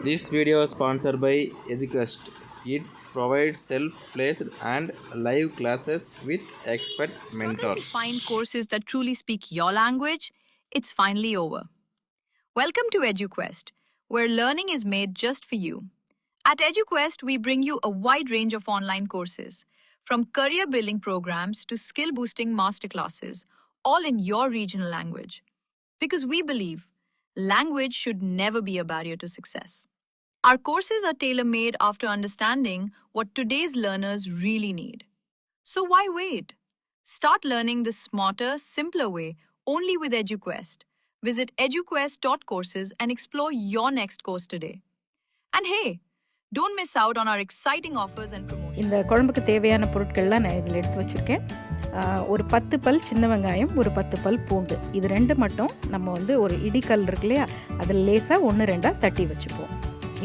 This video is sponsored by EduQuest. It provides self-paced and live classes with expert Struggling to mentors. find courses that truly speak your language? It's finally over. Welcome to EduQuest, where learning is made just for you. At EduQuest, we bring you a wide range of online courses, from career building programs to skill boosting masterclasses, all in your regional language. Because we believe language should never be a barrier to success. Our courses are tailor made after understanding what today's learners really need. So why wait? Start learning the smarter, simpler way only with EduQuest. Visit eduquest.courses and explore your next course today. And hey, don't miss out on our exciting offers and promotions. இந்த குழம்புக்கு தேவையான பொருட்கள்லாம் நான் இதில் எடுத்து வச்சுருக்கேன். ஒரு 10 பல் சின்ன வெங்காயம், ஒரு 10 பல் பூண்டு, இது ரெண்டு மட்டும் நம்ம வந்து ஒரு இடிக்கல் இருக்கு இல்லையா, அதில் லேசாக 1-2 தட்டி வச்சுப்போம்.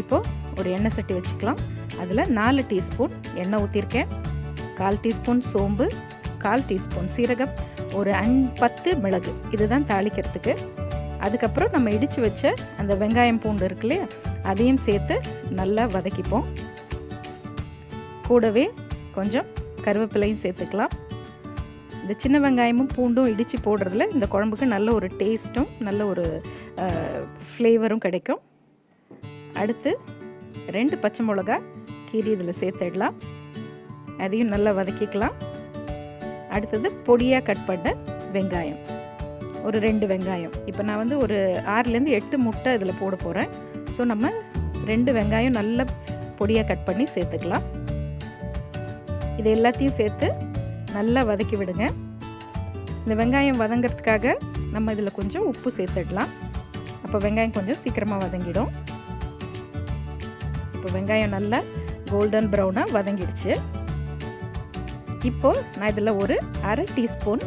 இப்போது ஒரு எண்ணெய் சட்டி வச்சுக்கலாம். அதில் 4 டீஸ்பூன் எண்ணெய் ஊற்றிருக்கேன். 1/4 டீஸ்பூன் சோம்பு, 1/4 டீஸ்பூன் சீரகம், ஒரு 10 மிளகு, இதுதான் தாளிக்கிறதுக்கு. அதுக்கப்புறம் நம்ம இடித்து வச்ச அந்த வெங்காயம் பூண்டு இருக்கு இல்லையா, அதையும் சேர்த்து நல்லா வதக்கிப்போம். கூடவே கொஞ்சம் கருவேப்பிலையும் சேர்த்துக்கலாம். இந்த சின்ன வெங்காயமும் பூண்டும் இடித்து போடுறதுல இந்த குழம்புக்கு நல்ல ஒரு டேஸ்ட்டும் நல்ல ஒரு ஃப்ளேவரும் கிடைக்கும். அடுத்து 2 பச்சை மிளகா கீரி இதில் சேர்த்துடலாம். அதையும் நல்லா வதக்கிக்கலாம். அடுத்தது பொடியாக கட் பண்ண வெங்காயம், ஒரு 2 வெங்காயம். இப்போ நான் வந்து ஒரு 6-8 முட்டை இதில் போட போகிறேன். ஸோ நம்ம 2 வெங்காயம் நல்லா பொடியாக கட் பண்ணி சேர்த்துக்கலாம். இது எல்லாத்தையும் சேர்த்து நல்லா வதக்கி விடுங்க. இந்த வெங்காயம் வதங்கிறதுக்காக நம்ம இதில் கொஞ்சம் உப்பு சேர்த்துடலாம். அப்போ வெங்காயம் கொஞ்சம் சீக்கிரமாக வதங்கிடும். இப்போ வெங்காயம் நல்லா கோல்டன் ப்ரௌனாக வதங்கிடுச்சு. இப்போது நான் இதில் ஒரு 1/2 டீஸ்பூன்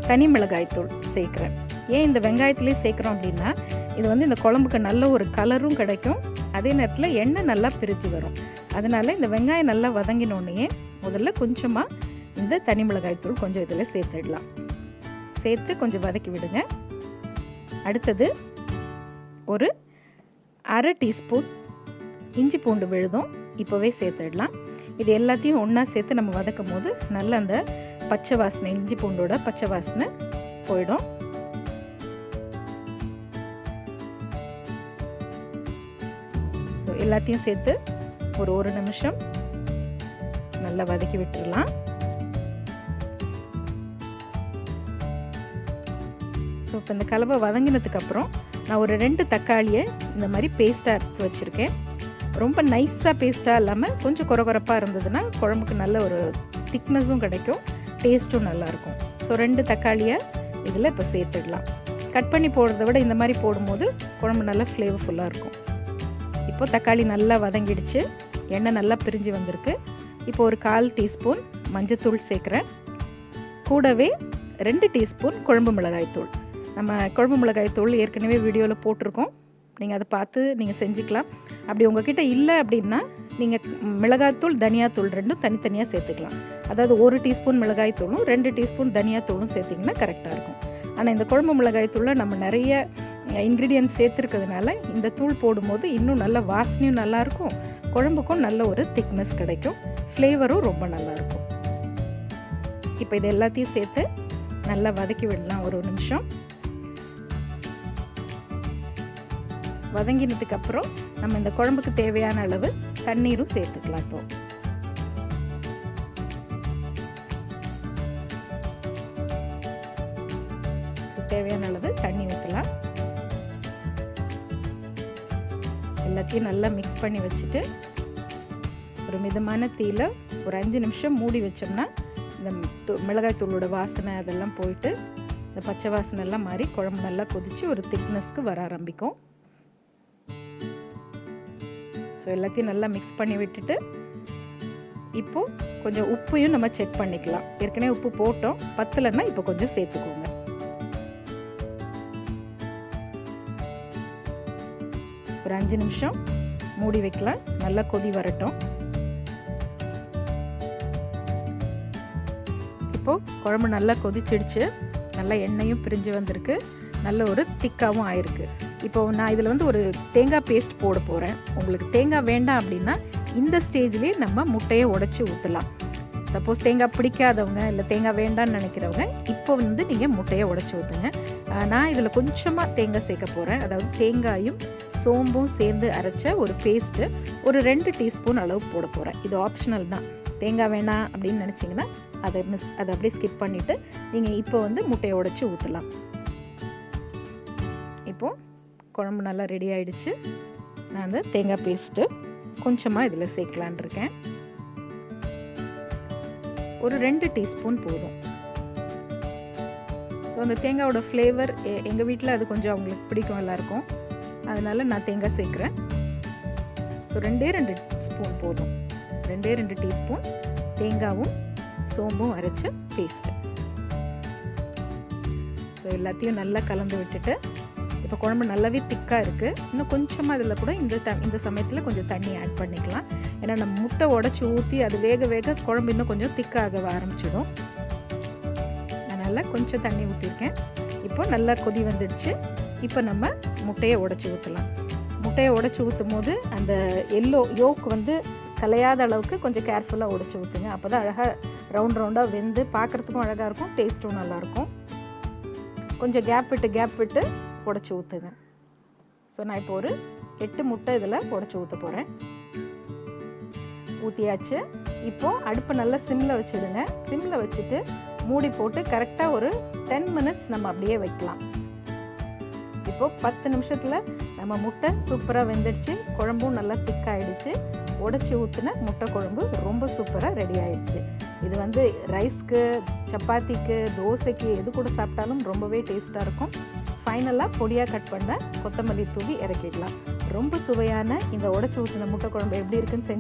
தனி மிளகாய்த்தூள் சேர்க்குறேன். ஏன் இந்த வெங்காயத்துலேயே சேர்க்குறோம் அப்படின்னா, இது வந்து இந்த குழம்புக்கு நல்ல ஒரு கலரும் கிடைக்கும், அதே நேரத்தில் எண்ணெய் நல்லா பிரிஞ்சு வரும். அதனால் இந்த வெங்காயம் நல்லா வதங்கினோடனே முதல்ல கொஞ்சமாக இந்த தனி மிளகாய்த்தூள் கொஞ்சம் இதில் சேர்த்துடலாம். சேர்த்து கொஞ்சம் வதக்கி விடுங்க. அடுத்தது ஒரு 1/2 டீஸ்பூன் இஞ்சி பூண்டு விழுதும் இப்போவே சேர்த்துடலாம். இது எல்லாத்தையும் ஒன்றா சேர்த்து நம்ம வதக்கும் போது நல்ல அந்த பச்சை வாசனை, இஞ்சி பூண்டோட பச்சை வாசனை போயிடும். ஸோ எல்லாத்தையும் சேர்த்து ஒரு 1 நிமிஷம் நல்லா வதக்கி விட்டுடலாம். ஸோ இப்போ இந்த கலவை வதங்கினதுக்கப்புறம் நான் ஒரு 2 தக்காளியை இந்த மாதிரி பேஸ்ட்டாக எடுத்து வச்சுருக்கேன். ரொம்ப நைஸாக பேஸ்ட்டாக இல்லாமல் கொஞ்சம் கொரகொரப்பாக இருந்ததுன்னா குழம்புக்கு நல்ல ஒரு திக்னஸும் கிடைக்கும், டேஸ்ட்டும் நல்லாயிருக்கும். ஸோ 2 தக்காளியை இதில் இப்போ சேர்த்துடலாம். கட் பண்ணி போடுறத விட இந்த மாதிரி போடும்போது குழம்பு நல்லா ஃப்ளேவர்ஃபுல்லாக இருக்கும். இப்போது தக்காளி நல்லா வதங்கிடுச்சு, எண்ணெய் நல்லா பிரிஞ்சு வந்திருக்கு. இப்போ ஒரு 1/4 டீஸ்பூன் மஞ்சத்தூள் சேர்க்குறேன். கூடவே 2 டீஸ்பூன் குழம்பு மிளகாய்த்தூள். நம்ம குழம்பு மிளகாய்த்தூள் ஏற்கனவே வீடியோவில் போட்டிருக்கோம், நீங்கள் அதை பார்த்து நீங்கள் செஞ்சுக்கலாம். அப்படி உங்ககிட்ட இல்லை அப்படின்னா நீங்கள் மிளகாய்த்தூள் தனியாத்தூள் ரெண்டும் தனித்தனியாக சேர்த்துக்கலாம். அதாவது 1 டீஸ்பூன் மிளகாய்த்தூளும் 2 டீஸ்பூன் தனியாத்தூளும் சேர்த்திங்கன்னா கரெக்டாக இருக்கும். ஆனால் இந்த குழம்பு மிளகாய்த்தூளில் நம்ம நிறைய இன்க்ரீடியன்ட்ஸ் சேர்த்துருக்கிறதுனால இந்த தூள் போடும்போது இன்னும் நல்ல வாசனையும் நல்லாயிருக்கும், குழம்புக்கும் நல்ல ஒரு திக்னஸ் கிடைக்கும், ஃப்ளேவரும் ரொம்ப நல்லாயிருக்கும். இப்போ இது எல்லாத்தையும் சேர்த்து நல்லா வதக்கி விடலாம் ஒரு நிமிஷம். வதங்கினதுக்கப்புறம் நம்ம இந்த குழம்புக்கு தேவையான அளவு தண்ணீரும் சேர்த்துக்கலாம். இப்போ தேவையான அளவு தண்ணி ஊற்றலாம். எல்லாத்தையும் நல்லா மிக்ஸ் பண்ணி வச்சுட்டு ஒரு மிதமான தீயில ஒரு 5 நிமிஷம் மூடி வச்சோம்னா இந்த மிளகாய் தூளோட வாசனை அதெல்லாம் போயிட்டு இந்த பச்சை வாசனை எல்லாம் மாறி குழம்பு நல்லா கொதித்து ஒரு திக்னஸ்க்கு வர ஆரம்பிக்கும். ஸோ எல்லாத்தையும் நல்லா மிக்ஸ் பண்ணி விட்டுட்டு இப்போது கொஞ்சம் உப்பையும் நம்ம செக் பண்ணிக்கலாம். ஏற்கனவே உப்பு போட்டோம், பத்தலைன்னா இப்போ கொஞ்சம் சேர்த்துக்கோங்க. ஒரு 5 நிமிஷம் மூடி வைக்கலாம், நல்லா கொதி வரட்டும். இப்போது குழம்பு நல்லா கொதிச்சிடுச்சு, நல்லா எண்ணெயும் பிரிஞ்சு வந்திருக்கு, நல்ல ஒரு திக்காகவும் ஆயிருக்கு. இப்போ நான் இதில் வந்து ஒரு தேங்காய் பேஸ்ட் போட போகிறேன். உங்களுக்கு தேங்காய் வேண்டாம் அப்படின்னா இந்த ஸ்டேஜ்லேயே நம்ம முட்டையை உடைச்சி ஊற்றலாம். சப்போஸ் தேங்காய் பிடிக்காதவங்க இல்லை தேங்காய் வேண்டான்னு நினைக்கிறவங்க இப்போ வந்து நீங்கள் முட்டையை உடைச்சி ஊற்றுங்க. நான் இதில் கொஞ்சமாக தேங்காய் சேர்க்க போகிறேன். அதாவது தேங்காயும் சோம்பும் சேர்ந்து அரைச்ச ஒரு பேஸ்ட்டு ஒரு 2 டீஸ்பூன் அளவு போட போகிறேன். இது ஆப்ஷனல் தான். தேங்காய் வேணாம் அப்படின்னு நினச்சிங்கன்னா அதை அப்படியே ஸ்கிப் பண்ணிவிட்டு நீங்கள் இப்போ வந்து முட்டையை உடைச்சி ஊற்றலாம். இப்போது குழம்பு நல்லா ரெடி ஆகிடுச்சு. நான் அந்த தேங்காய் பேஸ்ட்டு கொஞ்சமாக இதில் சேர்க்கலான் இருக்கேன். ஒரு 2 டீஸ்பூன் போதும். ஸோ அந்த தேங்காயோட ஃப்ளேவர் எங்கள் வீட்டில் அது கொஞ்சம் அவங்களுக்கு பிடிக்கும் எல்லாருக்கும். அதனால் நான் தேங்காய் சேர்க்குறேன். ஸோ 2 ஸ்பூன் போதும். 2 டீஸ்பூன் தேங்காயும் சோம்பும் அரைச்ச பேஸ்ட்டு. ஸோ எல்லாத்தையும் நல்லா கலந்து விட்டுட்டு இப்போ குழம்பு நல்லாவே திக்காக இருக்குது. இன்னும் கொஞ்சமாக இதில் கூட இந்த சமயத்தில் கொஞ்சம் தண்ணி ஆட் பண்ணிக்கலாம். ஏன்னா நம்ம முட்டை உடச்சி ஊற்றி அது வேக வேக குழம்பு இன்னும் கொஞ்சம் திக்காக ஆரம்பிச்சிடும். அதனால் கொஞ்சம் தண்ணி ஊற்றிருக்கேன். இப்போ நல்லா கொதி வந்துடுச்சு. இப்போ நம்ம முட்டையை உடச்சி ஊற்றலாம். முட்டையை உடச்சி ஊற்றும் போது அந்த யோக் வந்து கலையாத அளவுக்கு கொஞ்சம் கேர்ஃபுல்லாக உடச்சி ஊற்றுங்க. அப்போ தான் அழகாக ரவுண்டாக வெந்து பார்க்குறதுக்கும் அழகாக இருக்கும், டேஸ்ட்டும் நல்லாயிருக்கும். கொஞ்சம் கேப் விட்டு உடச்சி ஊற்றுங்க. ஸோ நான் இப்போ ஒரு 8 முட்டை இதில் உடச்சி ஊற்ற போகிறேன். ஊற்றியாச்சு. இப்போது அடுப்பை நல்லா சிம்மில் வச்சுடுங்க. சிம்மில் வச்சுட்டு மூடி போட்டு கரெக்டாக ஒரு 10 மினிட்ஸ் நம்ம அப்படியே வைக்கலாம். இப்போது 10 நிமிஷத்தில் நம்ம முட்டை சூப்பராக வெந்துடுச்சு. குழம்பும் நல்லா திக்காகிடுச்சு. உடச்சி ஊற்றின முட்டை குழம்பு ரொம்ப சூப்பராக ரெடி ஆகிடுச்சு. இது வந்து ரைஸ்க்கு, சப்பாத்திக்கு, தோசைக்கு எது கூட சாப்பிட்டாலும் ரொம்பவே டேஸ்ட்டாக இருக்கும். ஃபைனலாக பொடியாக கட் பண்ண கொத்தமல்லி தூவி இறக்கிடலாம். ரொம்ப சுவையான இந்த உடச்சி ஊற்றின முட்டை குழம்பு எப்படி இருக்குன்னு செஞ்சு